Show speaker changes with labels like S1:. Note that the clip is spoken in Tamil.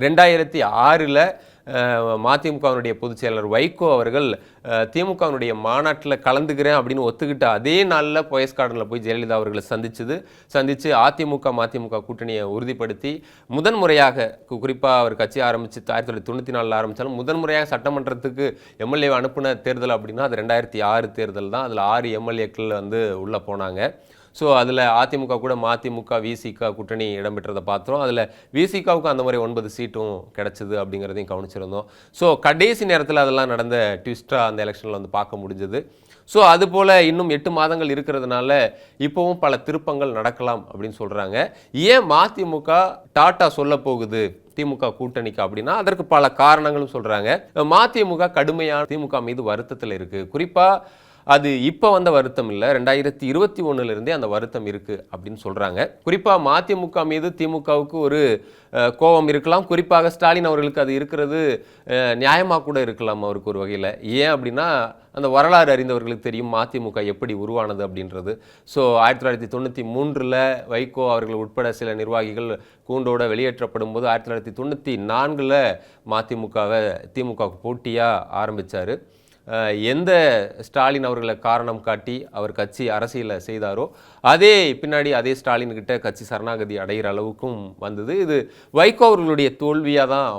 S1: 2006ல் மதிமுகவினுடைய பொதுச் செயலாளர் வைகோ அவர்கள் திமுகவினுடைய மாநாட்டில் கலந்துக்கிறேன் அப்படின்னு ஒத்துக்கிட்ட அதே நாளில் போயஸ் கார்டனில் போய் ஜெயலலிதா அவர்களை சந்தித்து மதிமுக கூட்டணியை உறுதிப்படுத்தி முதன்முறையாக, குறிப்பாக அவர் கட்சி ஆரம்பித்து 1994 ஆரம்பித்தாலும் முதன்முறையாக சட்டமன்றத்துக்கு எம்எல்ஏ அனுப்பின தேர்தல் அப்படின்னா அது 2006 தேர்தல் தான். அதில் 6 எம்எல்ஏக்கள் உள்ளே போனாங்க. ஸோ அதில் அதிமுக கூட மதிமுக விசிக கூட்டணி இடம்பெற்றதை பார்த்தோம். அதில் விசிகாவுக்கு அந்த மாதிரி 9 சீட்டும் கிடச்சிது அப்படிங்கிறதையும் கவனிச்சிருந்தோம். ஸோ கடைசி நேரத்தில் அதெல்லாம் நடந்த ட்விஸ்ட்டாக அந்த எலெக்ஷனில் பார்க்க முடிஞ்சது. ஸோ அதுபோல் இன்னும் 8 மாதங்கள் இருக்கிறதுனால இப்போவும் பல திருப்பங்கள் நடக்கலாம் அப்படின்னு சொல்கிறாங்க. ஏன் மதிமுக டாட்டா சொல்ல போகுது திமுக கூட்டணிக்கு அப்படின்னா அதற்கு பல காரணங்களும் சொல்கிறாங்க. மதிமுக கடுமையான திமுக மீது வருத்தத்தில் இருக்குது. குறிப்பாக அது இப்போ வந்த வருத்தம் இல்லை, 2021 அந்த வருத்தம் இருக்குது அப்படின்னு சொல்கிறாங்க. குறிப்பாக மதிமுக மீது திமுகவுக்கு ஒரு கோபம் இருக்கலாம். குறிப்பாக ஸ்டாலின் அவர்களுக்கு அது இருக்கிறது நியாயமாக கூட இருக்கலாம் அவருக்கு ஒரு வகையில். ஏன் அப்படின்னா அந்த வரலாறு அறிந்தவர்களுக்கு தெரியும் மதிமுக எப்படி உருவானது அப்படின்றது. ஸோ 1993 வைகோ அவர்கள் உட்பட சில நிர்வாகிகள் கூண்டோடு வெளியேற்றப்படும் போது 1994 மதிமுகவை திமுகவுக்கு போட்டியாக ஆரம்பித்தார். எந்த ஸ்டாலின் அவர்களை காரணம் காட்டி அவர் கட்சி அரசியலை செய்தாரோ பின்னாடி அதே ஸ்டாலின் கிட்ட கட்சி சரணாகதி அடைகிற அளவுக்கும் வந்தது. இது வைகோ அவர்களுடைய தோல்வியாக தான்